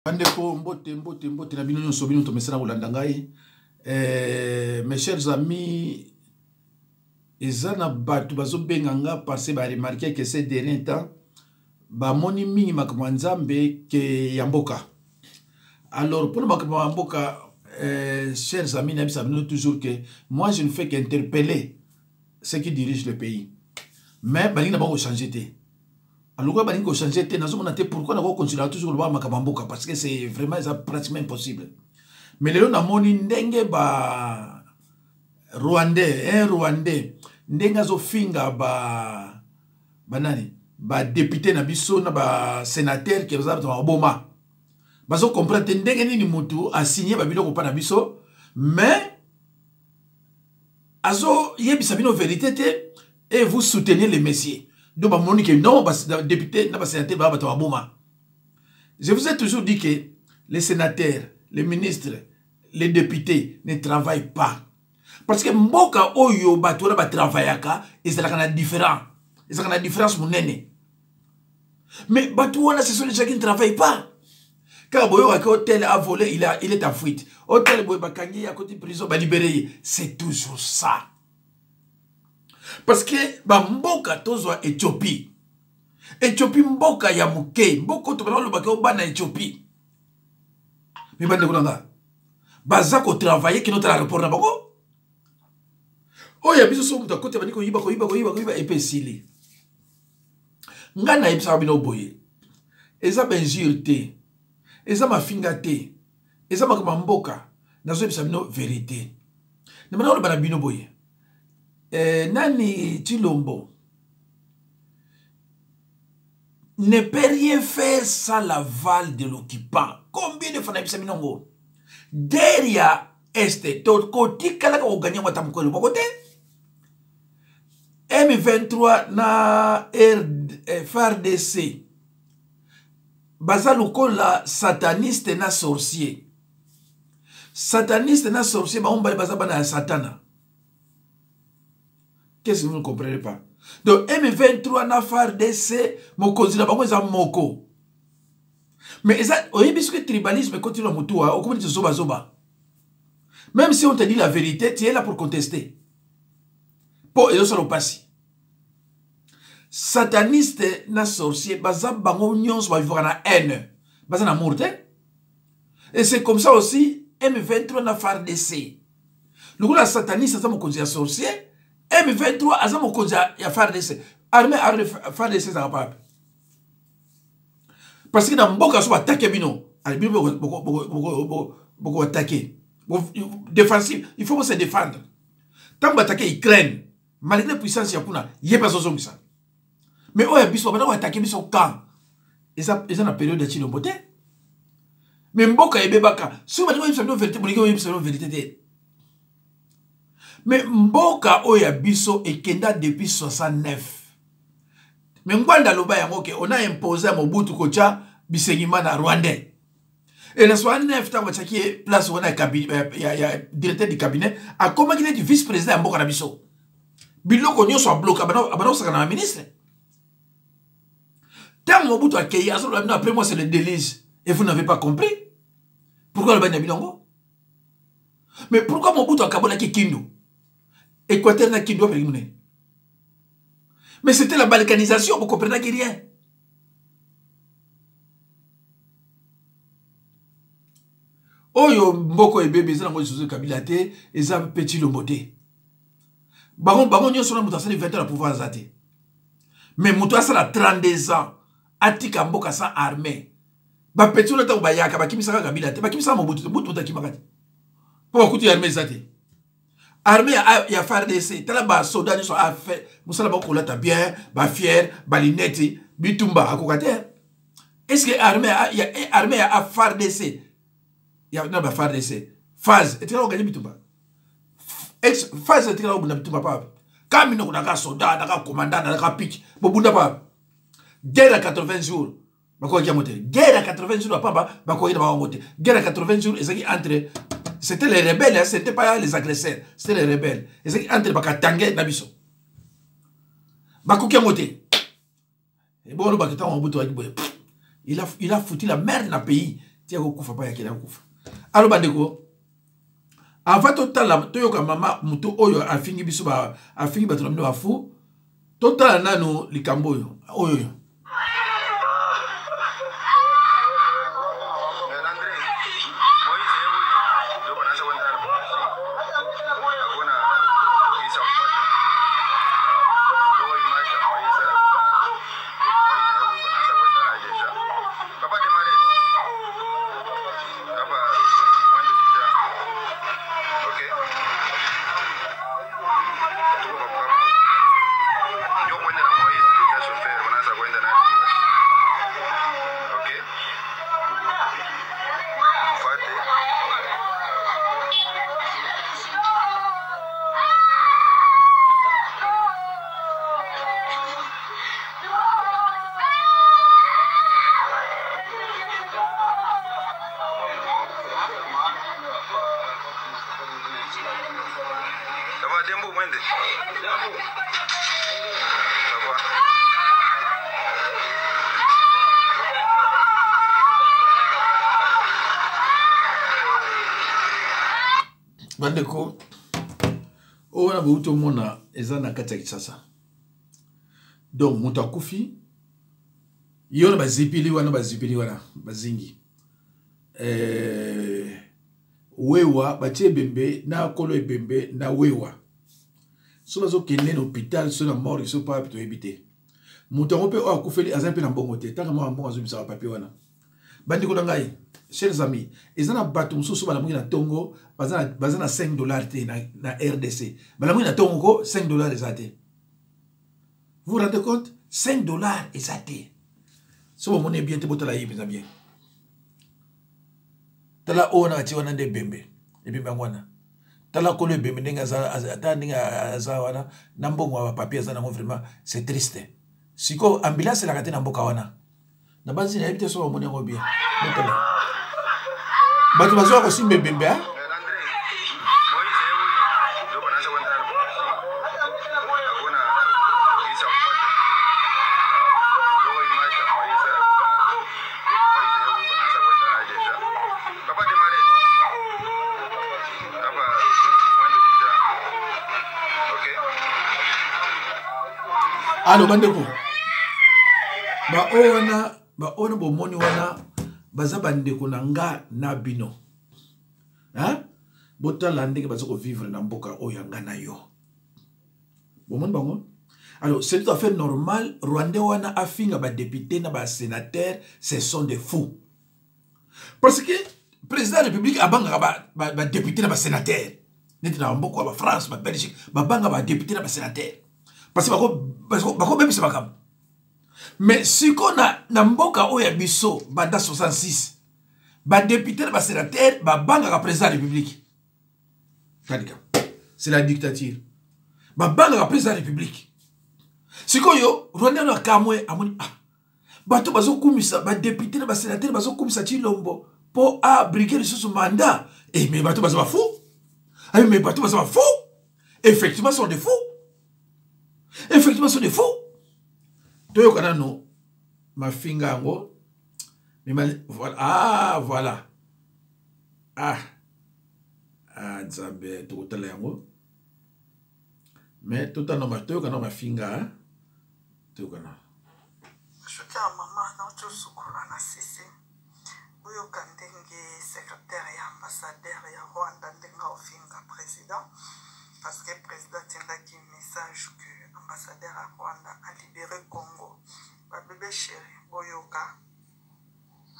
Bandeko mbote na bino nyonso bino tomesana kolanda ngai. Mes chers amis, ezana batu bazobenga nga parce ba remarquer que ces derniers temps ba moni mingi makambo nzambe ke yamboka. Alors pour makambo yamboka, chers amis, nous savons toujours que moi je ne fais qu'interpeller ceux qui dirigent le pays. Mais balinga ba ko changer. Alors, pourquoi on continue toujours le Makamboka? Parce que c'est vraiment pratiquement impossible. Mais le namoni ndenge ba Rwandais, un Rwandais, ndenge zo finga ba nani, ba député na biso na ba sénateur qui va ba Obama. Bazo comprendre ndenge nini mutu a signé ba biloko pa na biso, mais azo yebisa bino vérité te et vous soutenez les messieurs. Donc, non, député, je vous ai toujours dit que les sénateurs, les ministres, les députés ne travaillent pas. Parce que mboka oyo batura ba travaillaka, ils sont différents. Ils ont la différence monene. Mais batouana, ce sont les gens qui ne travaillent pas. Car boyo hôtel a volé, il est en fuite. Hôtel boyo bakangi à côté de prison, ba libéré. C'est toujours ça. Parce que mboka tozwa Éthiopie. Éthiopie mboka ya muke. Mboka to bana lobaka obana Éthiopie. Mais bande kolanga. Baza ko travailler ki notre aéroport na bako. Oh ya biso so muta kote bani ko yiba epesili. Nga na yebisa bino boye. Eza benjure te. Eza mafinga te. Eza makama mboka. Nazo yebisa bino vérité. Na bana lo bana bino boye. Nani Chilombo ne peut rien faire sans l'aval de l'occupant. Combien de fois n'a pas minongo? Derrière este, tout côté kalaka o gagné wa tamko le côté. M23 na FARDC. Bazaluko la sataniste na sorcier. Sataniste na sorcier ba on ba bazaba na satana. Qu'est-ce que vous ne comprenez pas? Donc, M23 na FARDC, mon cousin, moko. Mais ce que tribalisme continue à moutoua, au community zoba zoba. Même si on te dit la vérité, tu es là pour contester. Pour et ça passi. Sataniste na sorcier, baza bango nyons va vivre na haine. Baza na mourte. Et c'est comme ça aussi, M23 na FARDC. Le coup la sataniste, ça mon cousin sorcier. M23 a mon konja ya FARDC. Armée FARDC ça va pas. Parce que dans mboka so attaquer bino, beaucoup attaquer. Défensif, il faut se défendre. Tant attaquer Ukraine, malgré la puissance ya kuna, yeba zo ça. Mais oya biso bana attaquer biso quand. Et ça na période de Chilombo te. Mais mboka ebebaka, si on dit une vérité, une vérité. Mais mboka oya biso ekenda depuis 69. Mais ngwanda loba yango ke on a imposé à Mobutu Kocha Bisengima na Rwandais. Et le 69 tant wachaki place on a cabinet ya directeur du cabinet a comment qu'il est du vice-président mboka na biso. Biloko nyonso bloqué abana saka na ministre. Tant Mobutu a kaya après moi c'est le délice et vous n'avez pas compris. Pourquoi le banya bilongo? Mais pourquoi Mobutu a kabona ki Kindu? Équateur n'a qui doit mener. Mais c'était la balkanisation, vous comprenez rien. Oyo mboko ebebe zana ngo Joseph Kabila te, eza petit lomoté. Baron nyo sona mutasali 20 ans à pouvoir zate. Mais muto ça la 32 ans, atika mboka sans armée. Ba petit lota bayaka ba kimisaka Kabila te, ba kimisa Mobutu ta kimakati. Pour kuti armée zate. Armée ya FARDC, tala ba soldat ni so a fait, musala ba kolata bien, ba fier, ba lineti, bitumba akokate. Est-ce que armée ya FARDC? Ya na ba FARDC. Phase, et tala gagner bitumba. Phase et tala bunda bitumba pa. Kamino kunaka soldat, naka commandant, naka pique, bo bunda pa. Guerre à 80 jours. Bako ya moté. Guerre à 80 jours pa ba ko ina ba moté. Guerre à 80 jours ezaki entre c'était les rebelles, hein, c'était pas les agresseurs, c'était les rebelles. Et c'est entre Bakatangé et Nabiso. Bakoukiamote. Et bon, il a foutu la merde dans le pays. tia kokufa pa yakela kokufa alo bandeko avant total toyoka mama muto oyo afingi biso ba afingi bato na mino afu total nano likambo oyo bandeko owana bauto mona eza na kati ya Kinshasa donc moto akufi yo na bazipili wana bazingi wewa batie bembe na kolo ebembe na wewa so bazokende na hôpital so na mort so pa to ebite moto ngo pe o akufeli aza pe na mbongo te taka mo mbongo azobisa papier wana bandiko na ngai chers amis ezana bato mususu balamungi na tongo bazana $5 te na RDC balamungi na tongo ko $5 ezate vous vous rendez compte $5 ezate so bon est bien te botala yi mes amis tala ona ati wana nde bembe ebembe ngwana tala ko le bembe ndinga za ndinga za wana na mbongo wa papier za na vraiment c'est triste siko ambulance la kati na mboka wana na bazi na ebite so bon ngo bien motala bato bazo ko simbe bembe ha alo bandeko ba ona bomoni wana baza bandeko na nga na bino hein botala ndenge baza ko vivre na mboka oyo nga na yo bomoni bango alors c'est tout à fait normal Rwandais wana afinga ba député na ba sénateur ce sont des fous parce que président de la République abanga ba député na ba sénateur neti na mboka ba France ba Belgique ba banga ba député na ba sénateur parce que bako même c'est pas. Mais si qu'on a na mboka oya biso banda 66 ba député ba sénateur ba banga ka président de la République c'est la dictature ba banga ka président de la République si ko yo Rwanda na kamwe amoni bato bazo kumisa ba député ba sénateur bazo kumisa Chilombo pour abriquer sous mandat et mais bato bazo ba fou mais bato bazo ba fou effectivement sont des fous. Effectivement, ce sont des faux. Toyo kanano, ma finga ango, voilà, voilà. Nzambe, tokotala yango. Mais tout en homme, toyo kanano ma finga, toyo kanano. Je tiens à maman, non, tu soukoura na sisi. Oyo kandenge secrétaire et ambassadeur ya Rwanda ndenga ofinga président. Parce que le président a dit un message que l'ambassadeur à Rwanda a libéré Congo. Ma bébé chéri, Oyoka.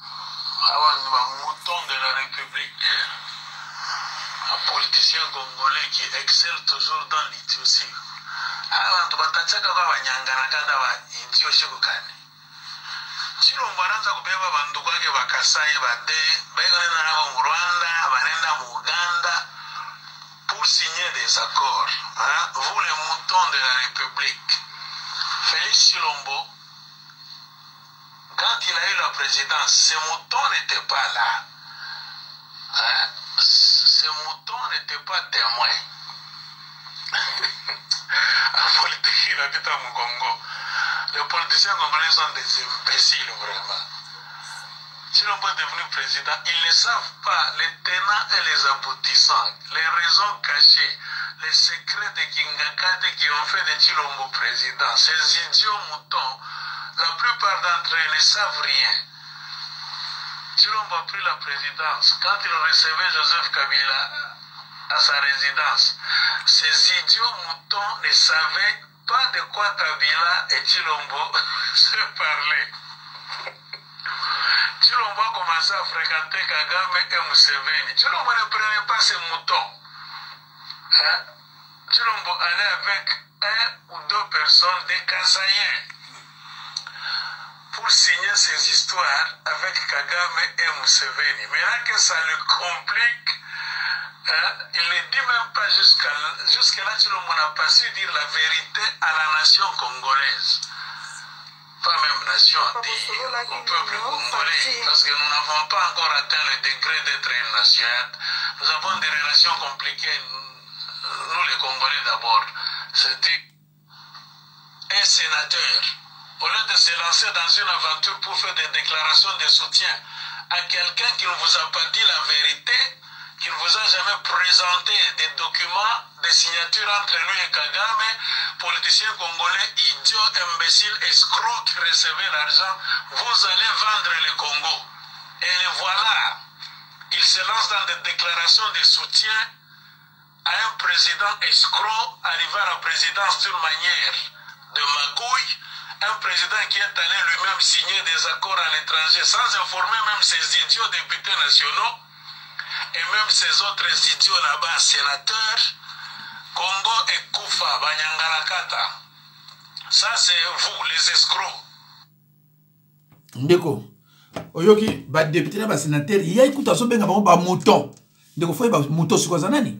Avant le mouton de la République, un politicien congolais qui excelle toujours dans l'idiotie. Avant de battre Nyangana Kadawa, idiotie Kukani. Si l'on va rentrer au Beba Banduka, Bakasai, Bade, Begana Rwanda, Banenda Muganda, pour signer des accords. Hein? Vous, les moutons de la République, Félix Chilombo, quand il a eu la présidence, ces moutons n'étaient pas là. Hein? Ces moutons n'étaient pas témoins. En politique, il habite à Mugongo. Les politiciens congolais sont des imbéciles, vraiment. Chilombo est devenu président, ils ne savent pas les tenants et les aboutissants, les raisons cachées, les secrets de Kingakate qui ont fait de Chilombo président. Ces idiots moutons, la plupart d'entre eux ne savent rien. Chilombo a pris la présidence. Quand il recevait Joseph Kabila à sa résidence, ces idiots moutons ne savaient pas de quoi Kabila et Chilombo se parlaient. Chilombo a commencé à fréquenter Kagame et Museveni. Chilombo ne prenait pas ces moutons. Hein? Chilombo allait avec un ou deux personnes des Kasaïens pour signer ces histoires avec Kagame et Museveni. Maintenant que ça le complique, hein, il ne dit même pas jusqu'à-là, Chilombo n'a pas su dire la vérité à la nation congolaise. Pas même nation, au peuple congolais, parce que nous n'avons pas encore atteint le degré d'être une nation. Nous avons des relations compliquées, nous les Congolais d'abord. C'était un sénateur. Au lieu de se lancer dans une aventure pour faire des déclarations de soutien à quelqu'un qui ne vous a pas dit la vérité, qui ne vous a jamais présenté des documents, des signatures entre lui et Kagame, politicien congolais, idiot, imbécile, escroc qui recevait l'argent, vous allez vendre le Congo. Et le voilà. Il se lance dans des déclarations de soutien à un président escroc arrivé à la présidence d'une manière de magouille, un président qui est allé lui-même signer des accords à l'étranger sans informer même ses idiots députés nationaux et même ces autres idiots là-bas, sénateurs. Congo et Koufa, Banyangalakata. Ça c'est vous, les escrocs. Ndeko, oyoki, ba député na ba sénateur, ya ikuta so benga bango ba mouton. Ndeko foi ba mouton siko za nani?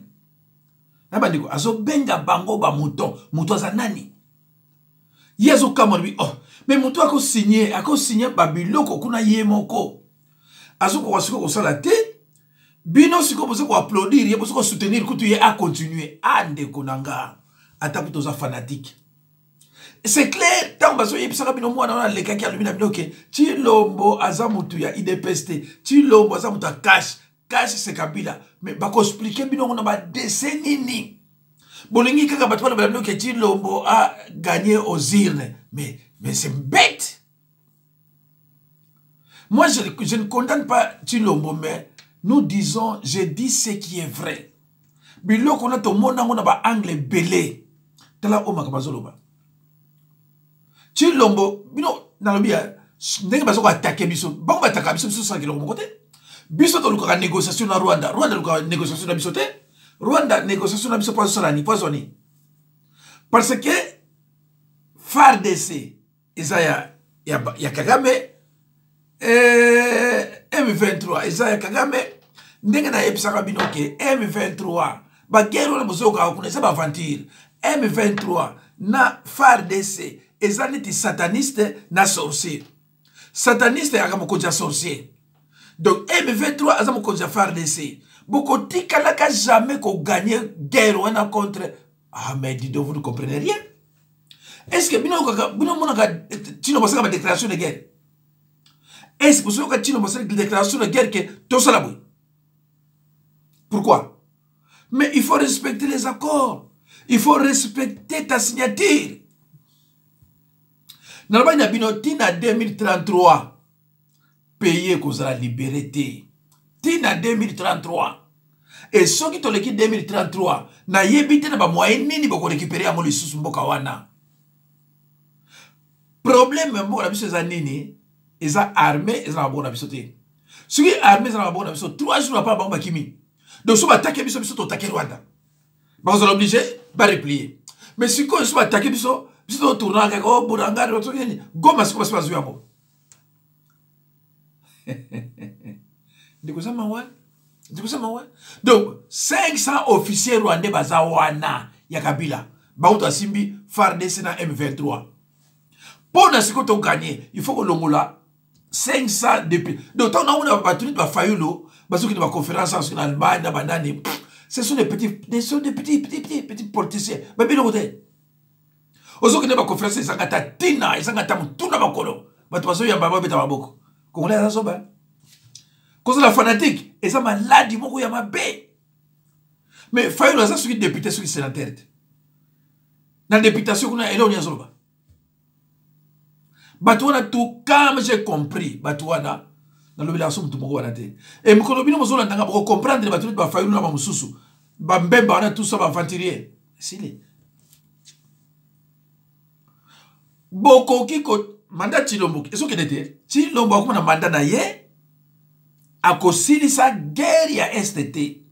Na ba ndeko, aso benga bango ba mouton, mouton za nani? Yezo kamon oh, mais mouton ako signé ba biloko kuna ye moko. Aso ko wasiko ko sala te. Bino siko bozo ko applaudir, ye bozo ko soutenir kutu ye a continuer. Ande konanga. Ata kuto za fanatique. C'est clair, tant bazo ye pisaka bino mwana na leka ki alumina bino ke Chilombo azamutu ya IDPST. Chilombo azamutu ya cash c'est Kabila. Mais bako expliquer bino ngona ba décennie ni. Bolingi kaka batu bana bino ke Chilombo a gagné aux urnes. Mais c'est bête. Moi je ne condamne pas Chilombo, mais nous disons, je dis ce qui est vrai. Bilo qu'on a tout monde na ba anglais belé. Tala o makabazoloba. Chilombo, bino na lobia, ndenge bazo ko attaquer biso. Ba ko attaquer biso 100 km côté. Biso to luka négociation na Rwanda. Rwanda luka négociation na biso te. Rwanda négociation na biso pas solani, pas zoni. Parce que FARDC Isaiah ya Kagame M23 Isaiah Kagame ndenge na episaka binoke M23 ba guerre na bozoka kuna ça ba aventure M23 na FARDC ezaniti sataniste na sorcier sataniste akamokoja sorcier donc M23 azamokoja FARDC beaucoup tikalaka jamais ko gagner guerre wana contre mais dis donc vous ne comprenez rien. Est-ce que bino monaka tino basaka ba déclaration de guerre? Est-ce que tino basaka déclaration de guerre que tout ça la. Pourquoi? Mais il faut respecter les accords. Il faut respecter ta signature. Normalement, il y a Tina 2033. Payer cause la liberté. Tina 2033. Et ceux qui ont l'équipe 2033, na yebite na ba moyen nini bako récupérer à mon lisusu mboka wana. Problème mboka na biso za nini? Eza armée, eza na mboka na biso te. Ceux qui armée eza na mboka na biso 3 jours pas bomba kimi. Donc si on attaque biso biso to attaquer Rwanda. Ba vous obligé ba replier. Mais si on soit attaquer biso to tourner ka ko buranga ro to nini. Goma siko pas yabo. Ndiko sama wa. Donc 500 officiers rwandais bazawana ya Kabila bauta simbi FARDC na M23 pour na siko to gagner il faut que longola 500 depuis donc on a battu ba fayulo basoki ba conférence en Allemagne na banani ce sont des petits politiciens ba bilo côté ozoki na ba conférence ezangata tina ezangata mutuna bakolo batu bazo yamba ba beta maboko congolais azoba cause la fanatique et ça malade moko ya mabe mais Fayulu aza soki député soki sénateur na députation kuna ele onya zoloba bato wana tout comme j'ai compris bato wana na lobela so mutu moko wana te et mokolo bino mozola ndanga boko comprendre bato ba Fayulu na ba mususu ba mbemba wana tout ça ba venturier sile boko kiko mandat Chilombo esoki dete Chilombo akoma na mandat na ye akosilisa guerre ya STT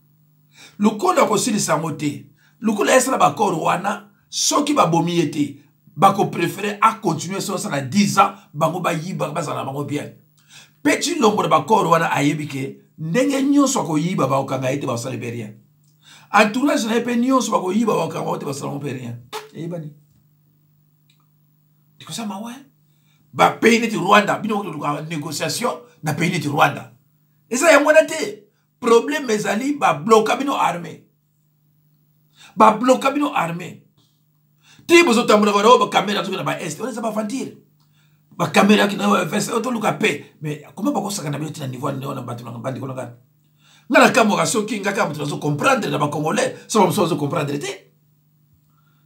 lukola akosilisa mote lukola esala bakoro wana soki babomi ete bako préférer a continuer so ça 10 ans bango ba yiba bazala bango bien petit nombre de bakoro wana ayebike ndenge nyonso ko yiba ba okanga ete basala rien entourage na pe nyonso bako yiba ba okanga ete basala rien eyibani diko ça mawe ba pays de Rwanda bino ko négociation na pays de Rwanda et ça ya mwana te problème ezali ba bloka bino armée ba bloka bino armée ti bozo tamura ba caméra to na ba est on ça ba fantir ba caméra qui na veste auto luka pe mais comment ba ko saka na bino tina niveau na batu na bandi ko na ngala kamora soki ngaka mutu zo comprendre na ba congolais ça va so comprendre te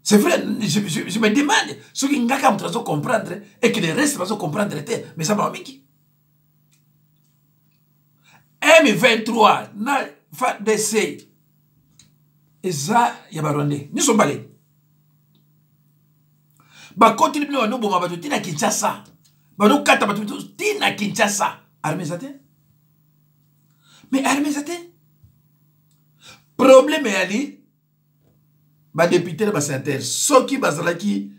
c'est vrai je me demande soki ngaka mutu zo comprendre et que le reste va zo comprendre te mais ça va miki M23 na FARDC eza ya barwande ni sombale ba continue bino no boma bato tina Kinshasa ba no kata bato tina Kinshasa armée zate mais armée zate problème ali ba député ba sénateur soki bazalaki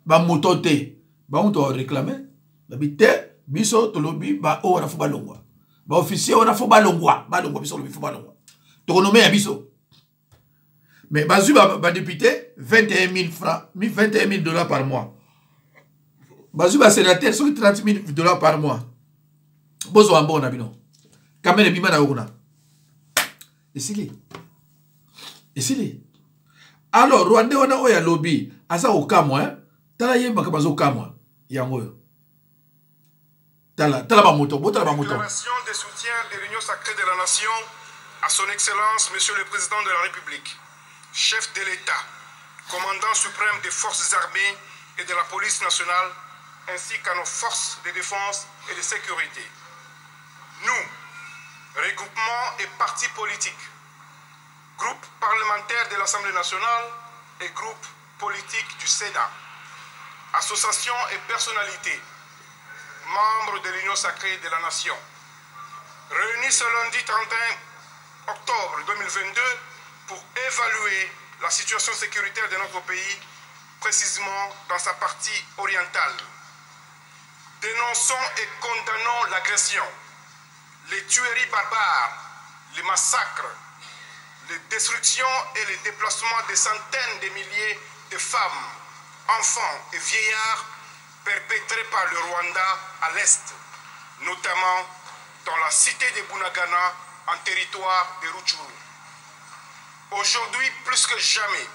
ba motote ba on doit réclamer ba bité biso tolobi ba o na fu balongwa ba officier on a fo balongwa biso lobi fu balongwa to nommé ya biso mais bazu ba député 21 000 francs 21 000 dollars par mois bazu ba sénateur so 30 000 dollars par mois bozo ambo na bino kamene bima na okuna esili alors Rwanda wana oya lobby asa okamwa tala yemba ka bazo kamwa yango Déclaration de soutien de l'Union sacrée de la nation à son Excellence, Monsieur le Président de la République, chef de l'État, commandant suprême des forces armées et de la police nationale, ainsi qu'à nos forces de défense et de sécurité. Nous, regroupement et partis politiques, groupe parlementaire de l'Assemblée nationale et groupe politique du Sénat, associations et personnalités, membres de l'Union sacrée de la nation, réunis ce lundi 31 octobre 2022 pour évaluer la situation sécuritaire de notre pays, précisément dans sa partie orientale. Dénonçons et condamnons l'agression, les tueries barbares, les massacres, les destructions et les déplacements de centaines de milliers de femmes, enfants et vieillards perpétrés par le Rwanda à l'est, notamment dans la cité de Bunagana en territoire de Rutshuru. Aujourd'hui, plus que jamais,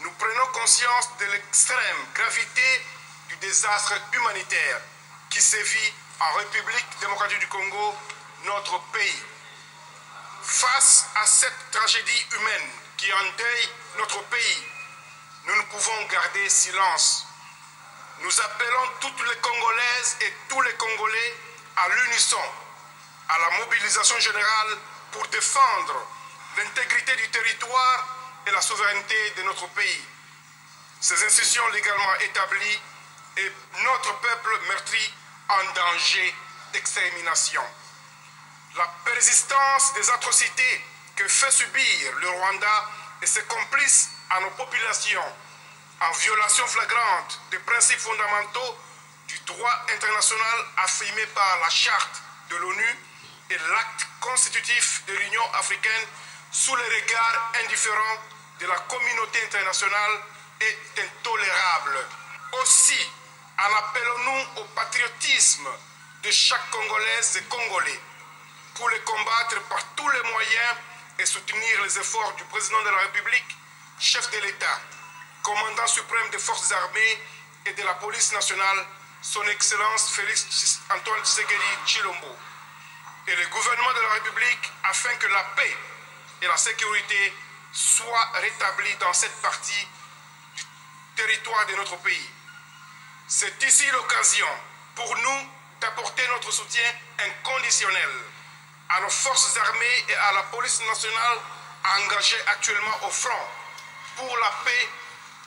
nous prenons conscience de l'extrême gravité du désastre humanitaire qui sévit en République démocratique du Congo, notre pays. Face à cette tragédie humaine qui endeuille notre pays, nous ne pouvons garder silence. Nous appelons toutes les Congolaises et tous les Congolais à l'unisson, à la mobilisation générale pour défendre l'intégrité du territoire et la souveraineté de notre pays. Ces institutions légalement établies et notre peuple meurtri en danger d'extermination. La persistance des atrocités que fait subir le Rwanda et ses complices à nos populations en violation flagrante des principes fondamentaux du droit international affirmé par la charte de l'ONU et l'acte constitutif de l'Union africaine sous le regard indifférent de la communauté internationale est intolérable. Aussi, en appelons-nous au patriotisme de chaque Congolaise et Congolais pour les combattre par tous les moyens et soutenir les efforts du président de la République, chef de l'État, commandant suprême des forces armées et de la police nationale, son Excellence Félix Antoine Tshisekedi Tshilombo. et le gouvernement de la République afin que la paix et la sécurité soient rétablies dans cette partie du territoire de notre pays. C'est ici l'occasion pour nous d'apporter notre soutien inconditionnel à nos forces armées et à la police nationale engagées actuellement au front pour la paix,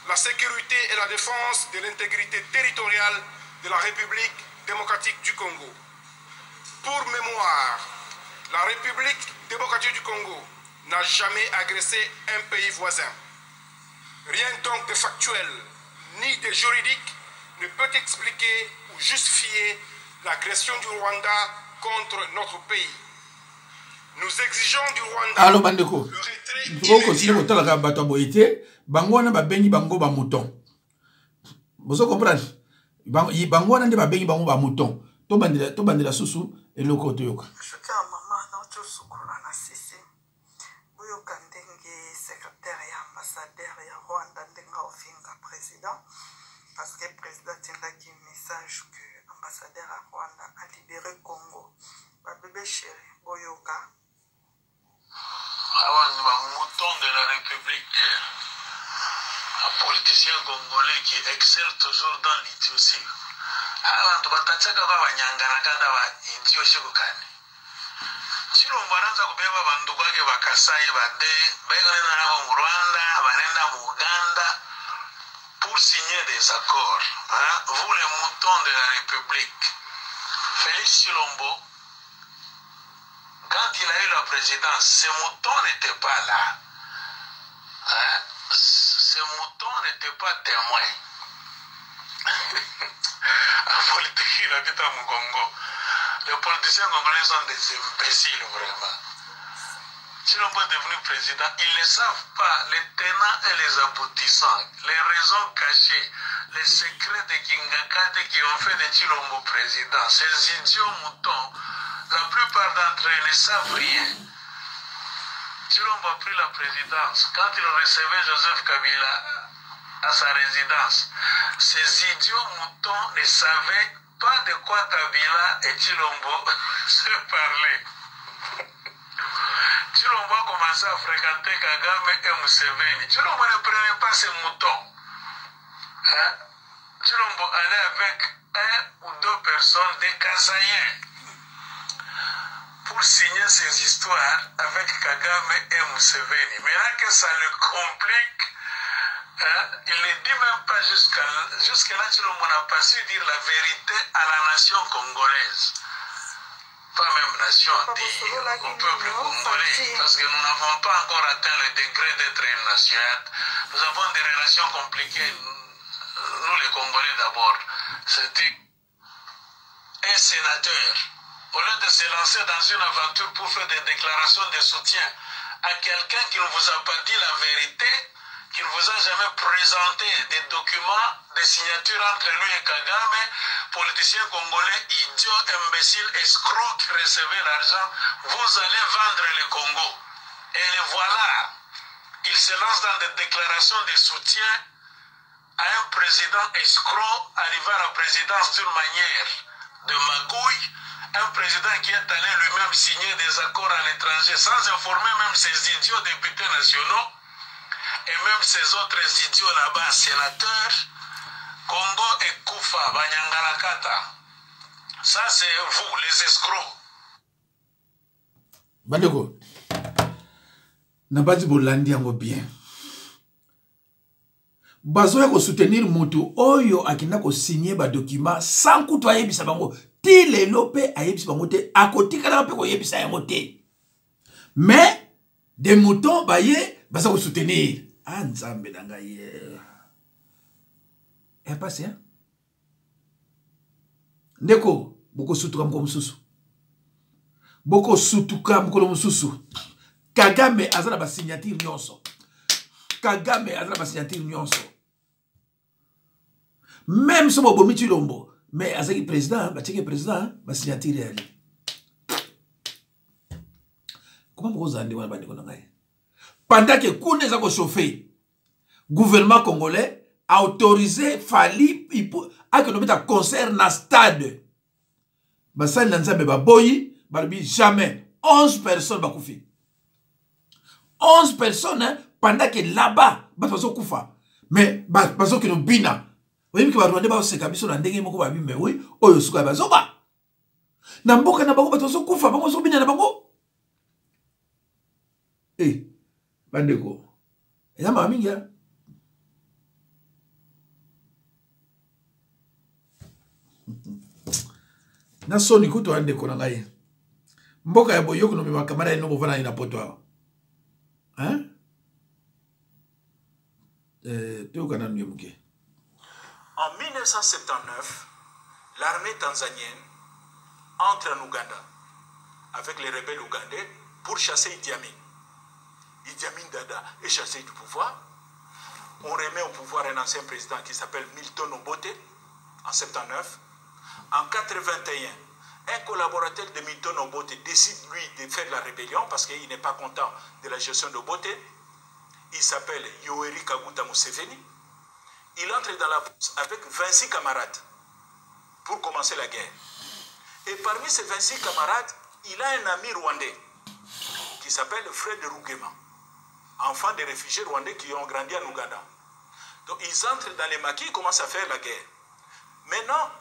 la sécurité et la défense de l'intégrité territoriale de la République démocratique du Congo. Pour mémoire, la République démocratique du Congo n'a jamais agressé un pays voisin. Rien donc de factuel ni de juridique ne peut expliquer ou justifier l'agression du Rwanda contre notre pays. Nous exigeons du Rwanda Allo bandeko. le retrait immédiat. Bango wana babengi bango ba mouton. Bozo comprendre? Bango wana nde babengi bango ba mouton. To bandela susu eloko to yoka. Shuka mama na to sukura na sisi. Boyo kandenge secrétaire ya ambassadeur ya Rwanda ndenga ofinga président parce que président tindaki message que ambassadeur à Rwanda a libéré Congo. Ba bébé chéri boyoka. Avant le mouton de la République, un politicien congolais qui excelle toujours dans l'idiotie. Abantu batachaka kwa banyangana kada ba idiotie kokani. Chilombo anaanza kubeba bandu kwake bakasai bade, baigana na mu Rwanda, banenda mu Uganda pour signer des accords. Vous les moutons de la République. Félix Chilombo, quand il a eu la présidence, ces moutons n'étaient pas là. Ces moutons n'étaient pas témoins. En politique, il habite à Mugongo. Les politiciens congolais sont des imbéciles, vraiment. Chilombo est devenu président, ils ne savent pas les tenants et les aboutissants, les raisons cachées, les secrets de Kingakate qui ont fait de Chilombo président. Ces idiots moutons, la plupart d'entre eux ne savent rien. Chilombo a pris la présidence. Quand il recevait Joseph Kabila à sa résidence, ces idiots moutons ne savaient pas de quoi Kabila et Chilombo se parlaient. Chilombo a commencé à fréquenter Kagame et Museveni. Chilombo ne prenait pas ces moutons. Chilombo allait avec un ou deux personnes des Kasaïens pour signer ces histoires avec Kagame et Museveni. Maintenant que ça le complique, il ne dit même pas jusque-là, Chilombo n'a pas su dire la vérité à la nation congolaise. Pas même nation, au peuple congolais, parce que nous n'avons pas encore atteint le degré d'être une nation. Nous avons des relations compliquées, nous les Congolais d'abord. C'était un sénateur. Au lieu de se lancer dans une aventure pour faire des déclarations de soutien à quelqu'un qui ne vous a pas dit la vérité, qui ne vous a jamais présenté des documents, des signatures entre lui et Kagame, politicien congolais, idiot, imbécile, escroc qui recevait l'argent, vous allez vendre le Congo. Et le voilà. Il se lance dans des déclarations de soutien à un président escroc arrivé à la présidence d'une manière de magouille, un président qui est allé lui-même signer des accords à l'étranger sans informer même ses idiots députés nationaux et même ces autres idiots là-bas, sénateurs. Congo et Koufa, Banyangalakata. Ça c'est vous, les escrocs. Bandeko, nabati bolandi yango bien. Bazoya ko soutenir mutu oyo akina ko signer ba document sans kutu ayebisa bango ti lelo pe ayebisa bango te akotikala pe ko yebisa yango te. Mais des moutons baye baza ko soutenir. Ah nzambe nanga ye. Passé hein? Ndeko boko sutuka mko mususu. Boko sutuka mko mususu. Kagame azala ba signature nyonso. Kagame azala ba signature nyonso. Même si on a Chilombo, mais avec le président, ba signature yali. Comment vous avez dit pendant que Koune a chauffé, gouvernement congolais a autorisé Fali à que nous mettons un concert dans le stade. Bassan Nanzambe Baboyi, Balobi, jamais. 11 personnes bakoufi. 11 personnes, hein, pendant que là-bas, bazo koufa. Mais, bazo que nous bina. Oui, que Rwanda ba se kabiso na ndenge moko babi, mais oui, oyo suka bazo ba. Na mboka na bango bazo koufa, bango so bina na bango. Eh, bandeko. Et là, ma mingi, hein. Na soni kuto ande ko na ngai. Mboka ya boyoko no mema kamera ino bovana ina poto. Hein? En 1979, l'armée tanzanienne entre en Ouganda avec les rebelles ougandais pour chasser Idi Amin. Idi Amin Dada est chassé du pouvoir. On remet au pouvoir un ancien président qui s'appelle Milton Obote en 79. En 81, un collaborateur de Milton Obote décide, lui, de faire la rébellion parce qu'il n'est pas content de la gestion d'Obote. Il s'appelle Yoweri Kaguta Museveni. Il entre dans la bourse avec 26 camarades pour commencer la guerre. Et parmi ces 26 camarades, il a un ami rwandais qui s'appelle Fred Rugema, enfant des réfugiés rwandais qui ont grandi en Ouganda. Donc ils entrent dans les maquis et commencent à faire la guerre. Maintenant,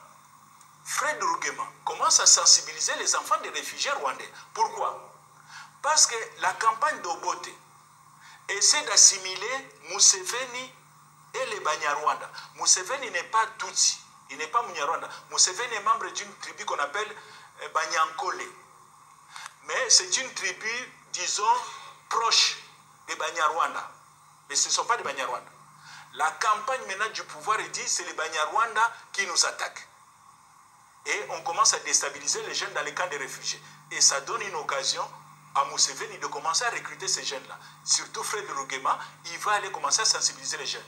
Fred Rugema commence à sensibiliser les enfants des réfugiés rwandais. Pourquoi? Parce que la campagne d'Obote essaie d'assimiler Museveni et les Banyarwanda. Museveni n'est pas Tutsi, il n'est pas Munyarwanda. Museveni est membre d'une tribu qu'on appelle Banyankole. Mais c'est une tribu, disons, proche des Banyarwanda. Mais ce ne sont pas des Banyarwanda. La campagne maintenant du pouvoir est dit, c'est les Banyarwanda qui nous attaquent. Et on commence à déstabiliser les jeunes dans les camps de réfugiés. Et ça donne une occasion à Museveni de commencer à recruter ces jeunes-là. Surtout Fred Rugema, il va aller commencer à sensibiliser les jeunes.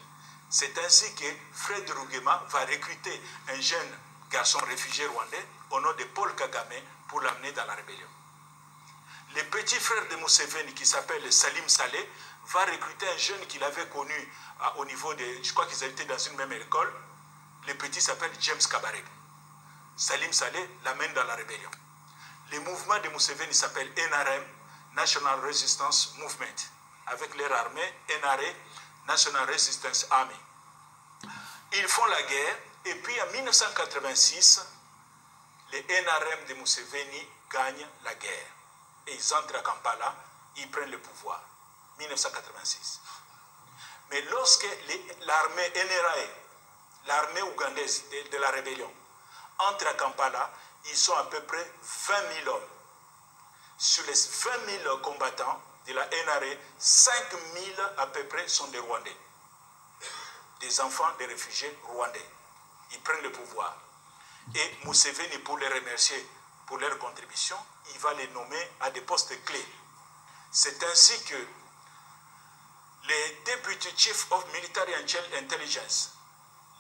C'est ainsi que Fred Rugema va recruter un jeune garçon réfugié rwandais au nom de Paul Kagame pour l'amener dans la rébellion. Le petit frère de Museveni qui s'appelle Salim Saleh va recruter un jeune qu'il avait connu au niveau de... Je crois qu'ils étaient dans une même école. Le petit s'appelle James Kabarebe. Salim Saleh l'amène dans la rébellion. Le mouvement de Museveni s'appelle NRM, National Resistance Movement, avec leur armée, NRA, National Resistance Army. Ils font la guerre, et puis en 1986, les NRM de Museveni gagnent la guerre. Et ils entrent à Kampala, ils prennent le pouvoir. 1986. Mais lorsque l'armée NRA, l'armée ougandaise de la rébellion, entre à Kampala, ils sont à peu près 20 000 hommes. Sur les 20 000 combattants de la NRA, 5 000 à peu près sont des Rwandais. Des enfants des réfugiés rwandais. Ils prennent le pouvoir. Et Museveni, pour les remercier pour leur contribution, il va les nommer à des postes clés. C'est ainsi que les Deputy Chief of Military Intelligence,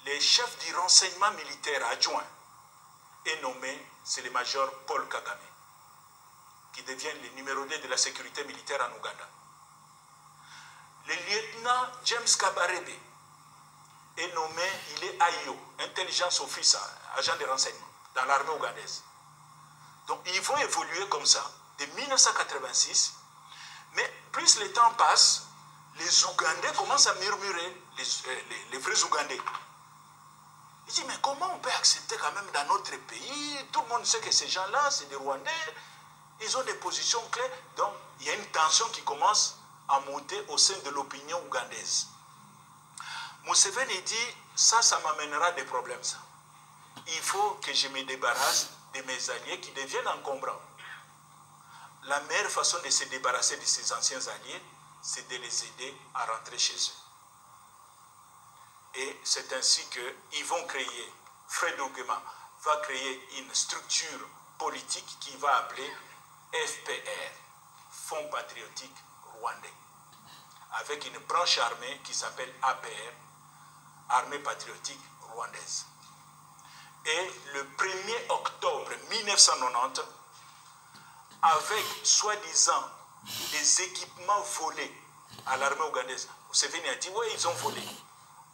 les chefs du renseignement militaire adjoint, est nommé, c'est le major Paul Kagame, qui devient le numéro 2 de la sécurité militaire en Ouganda. Le lieutenant James Kabarebe est nommé, il est AIO, Intelligence Officer, agent de renseignement, dans l'armée ougandaise. Donc ils vont évoluer comme ça, de 1986, mais plus le temps passe, les Ougandais commencent à murmurer, les vrais Ougandais. Ils disent, mais comment on peut accepter quand même dans notre pays? Tout le monde sait que ces gens-là, c'est des Rwandais, ils ont des positions claires. Donc, il y a une tension qui commence à monter au sein de l'opinion ougandaise. Museveni dit, ça m'amènera des problèmes, ça. Il faut que je me débarrasse de mes alliés qui deviennent encombrants. La meilleure façon de se débarrasser de ces anciens alliés, c'est de les aider à rentrer chez eux. Et c'est ainsi qu'ils vont créer, Fred Rugema va créer une structure politique qui va appeler FPR, Fonds Patriotique Rwandais, avec une branche armée qui s'appelle APR, Armée Patriotique Rwandaise. Et le 1er octobre 1990, avec soi-disant des équipements volés à l'armée ougandaise, Museveni a dit, oui, ils ont volé.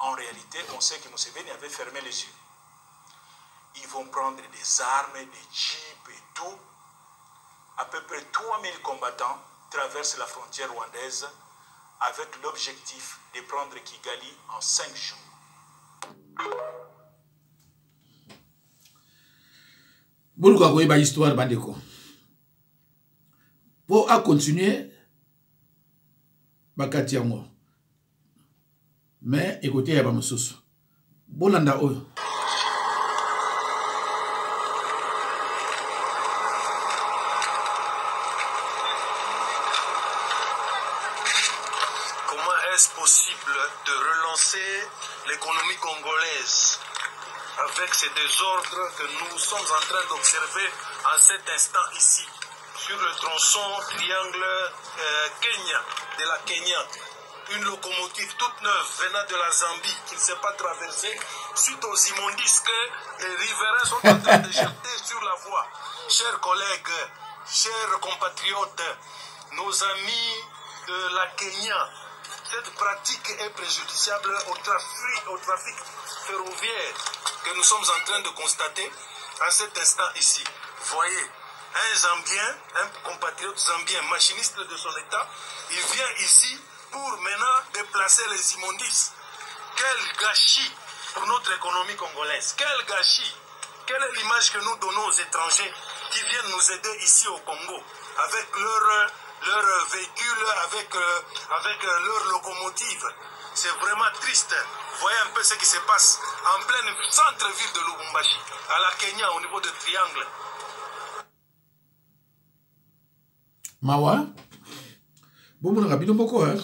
En réalité, on sait que Museveni avait fermé les yeux. Ils vont prendre des armes, des jeeps et tout. à peu près 3000 combattants traversent la frontière rwandaise avec l'objectif de prendre Kigali en 5 jours. Boluka koyeba histoire bandeko. Pour à continuer bakati yango. Mais écoutez ya ba mosusu. Bolanda oyo. Possible de relancer l'économie congolaise avec ces désordres que nous sommes en train d'observer en cet instant ici sur le tronçon triangle Kenya, de la Kenya. Une locomotive toute neuve venant de la Zambie qui ne s'est pas traversée suite aux immondices que les riverains sont en train de jeter sur la voie. Chers collègues, chers compatriotes, nos amis de la Kenya, cette pratique est préjudiciable au trafic ferroviaire que nous sommes en train de constater à cet instant ici. Voyez, un Zambien, un compatriote zambien, machiniste de son état, il vient ici pour maintenant déplacer les immondices. Quel gâchis pour notre économie congolaise. Quel gâchis. Quelle est l'image que nous donnons aux étrangers qui viennent nous aider ici au Congo avec leurs véhicules, avec leurs locomotives. C'est vraiment triste. Voyez un peu ce qui se passe en pleine centre-ville de Lubumbashi, à la Kenya, au niveau de Triangle. Mawa, bon, mon rapide, beaucoup, hein.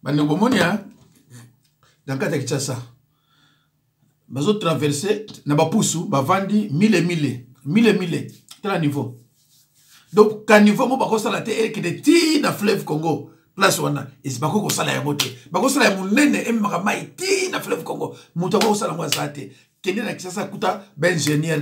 Banobomonia dans le cas de Kinshasa bazo traverser na bapusu bavandi mille tel niveau donc quand niveau mo bako sala te et que de ti na fleuve Congo place wana et c'est bako ko sala ya moté bako sala ya munene e makamai ti na fleuve Congo muto ko sala mo sate kende na Kinshasa kuta ben ingénieur.